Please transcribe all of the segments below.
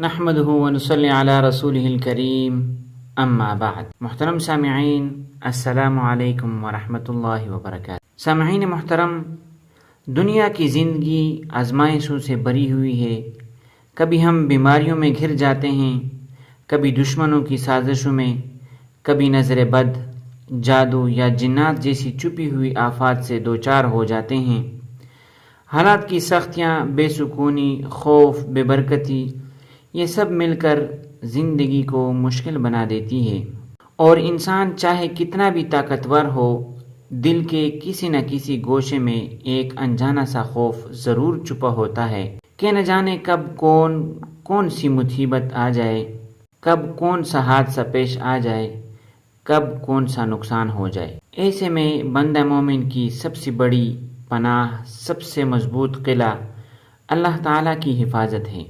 نحمده ونصلي على رسوله الكريم اما بعد۔ محترم سامعین، السلام علیکم ورحمۃ اللہ وبرکاتہ۔ سامعین محترم، دنیا کی زندگی آزمائشوں سے بری ہوئی ہے۔ کبھی ہم بیماریوں میں گھر جاتے ہیں، کبھی دشمنوں کی سازشوں میں، کبھی نظر بد، جادو یا جنات جیسی چھپی ہوئی آفات سے دوچار ہو جاتے ہیں۔ حالات کی سختیاں، بے سکونی، خوف، بے برکتی، یہ سب مل کر زندگی کو مشکل بنا دیتی ہے، اور انسان چاہے کتنا بھی طاقتور ہو، دل کے کسی نہ کسی گوشے میں ایک انجانا سا خوف ضرور چھپا ہوتا ہے کہ نہ جانے کب کون سی مصیبت آ جائے، کب کون سا حادثہ پیش آ جائے، کب کون سا نقصان ہو جائے۔ ایسے میں بندہ مومن کی سب سے بڑی پناہ، سب سے مضبوط قلعہ اللہ تعالیٰ کی حفاظت ہے۔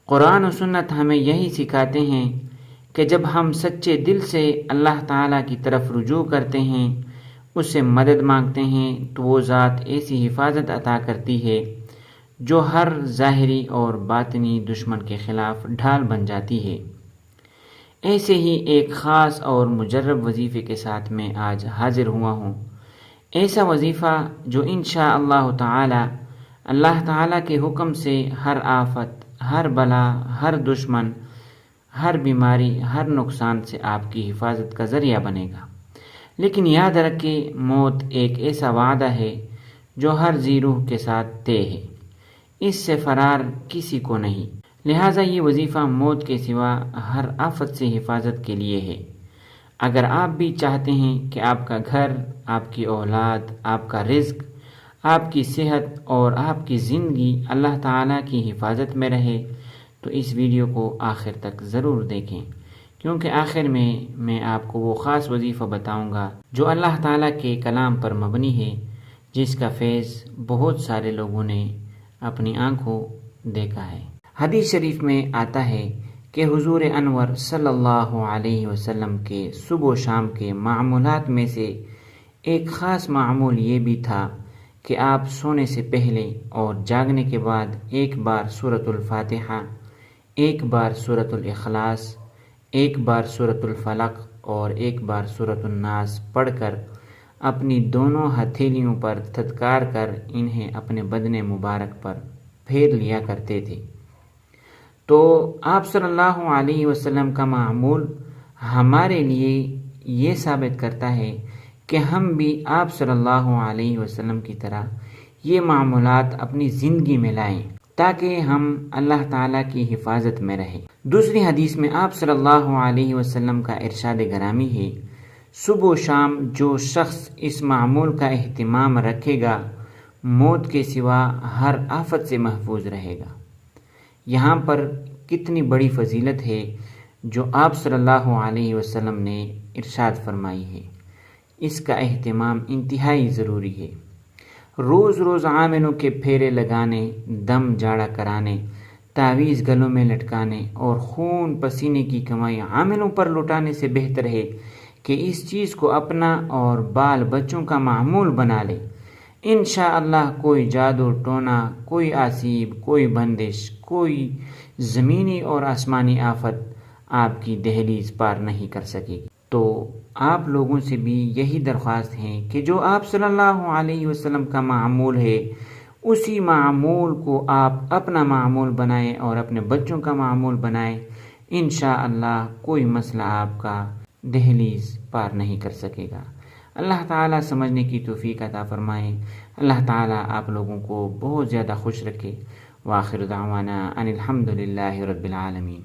قرآن و سنت ہمیں یہی سکھاتے ہیں کہ جب ہم سچے دل سے اللہ تعالیٰ کی طرف رجوع کرتے ہیں، اس سے مدد مانگتے ہیں، تو وہ ذات ایسی حفاظت عطا کرتی ہے جو ہر ظاہری اور باطنی دشمن کے خلاف ڈھال بن جاتی ہے۔ ایسے ہی ایک خاص اور مجرب وظیفے کے ساتھ میں آج حاضر ہوا ہوں، ایسا وظیفہ جو انشاءاللہ تعالی اللہ تعالیٰ کے حکم سے ہر آفت، ہر بلا، ہر دشمن، ہر بیماری، ہر نقصان سے آپ کی حفاظت کا ذریعہ بنے گا۔ لیکن یاد رکھیں، موت ایک ایسا وعدہ ہے جو ہر ذی روح کے ساتھ طے ہے، اس سے فرار کسی کو نہیں۔ لہٰذا یہ وظیفہ موت کے سوا ہر آفت سے حفاظت کے لیے ہے۔ اگر آپ بھی چاہتے ہیں کہ آپ کا گھر، آپ کی اولاد، آپ کا رزق، آپ کی صحت اور آپ کی زندگی اللہ تعالیٰ کی حفاظت میں رہے، تو اس ویڈیو کو آخر تک ضرور دیکھیں، کیونکہ آخر میں آپ کو وہ خاص وظیفہ بتاؤں گا جو اللہ تعالیٰ کے کلام پر مبنی ہے، جس کا فیض بہت سارے لوگوں نے اپنی آنکھوں دیکھا ہے۔ حدیث شریف میں آتا ہے کہ حضور انور صلی اللہ علیہ وسلم کے صبح و شام کے معمولات میں سے ایک خاص معمول یہ بھی تھا کہ آپ سونے سے پہلے اور جاگنے کے بعد ایک بار سورۃ الفاتحہ، ایک بار سورۃ الاخلاص، ایک بار سورۃ الفلق اور ایک بار سورۃ الناس پڑھ کر اپنی دونوں ہتھیلیوں پر تھتکار کر انہیں اپنے بدن مبارک پر پھیر لیا کرتے تھے۔ تو آپ صلی اللہ علیہ وسلم کا معمول ہمارے لیے یہ ثابت کرتا ہے کہ ہم بھی آپ صلی اللہ علیہ وسلم کی طرح یہ معمولات اپنی زندگی میں لائیں، تاکہ ہم اللہ تعالیٰ کی حفاظت میں رہیں۔ دوسری حدیث میں آپ صلی اللہ علیہ وسلم کا ارشاد گرامی ہے، صبح و شام جو شخص اس معمول کا اہتمام رکھے گا، موت کے سوا ہر آفت سے محفوظ رہے گا۔ یہاں پر کتنی بڑی فضیلت ہے جو آپ صلی اللہ علیہ وسلم نے ارشاد فرمائی ہے، اس کا اہتمام انتہائی ضروری ہے۔ روز روز عاملوں کے پھیرے لگانے، دم جاڑا کرانے، تعویذ گلوں میں لٹکانے اور خون پسینے کی کمائی عاملوں پر لٹانے سے بہتر ہے کہ اس چیز کو اپنا اور بال بچوں کا معمول بنا لے۔ انشاءاللہ کوئی جادو ٹونا، کوئی آسیب، کوئی بندش، کوئی زمینی اور آسمانی آفت آپ کی دہلیز پار نہیں کر سکے گی۔ تو آپ لوگوں سے بھی یہی درخواست ہے کہ جو آپ صلی اللہ علیہ وسلم کا معمول ہے، اسی معمول کو آپ اپنا معمول بنائیں اور اپنے بچوں کا معمول بنائیں۔ انشاءاللہ کوئی مسئلہ آپ کا دہلیز پار نہیں کر سکے گا۔ اللہ تعالیٰ سمجھنے کی توفیق عطا فرمائے۔ اللہ تعالیٰ آپ لوگوں کو بہت زیادہ خوش رکھے۔ وآخر دعوانا ان الحمد للہ رب العالمین۔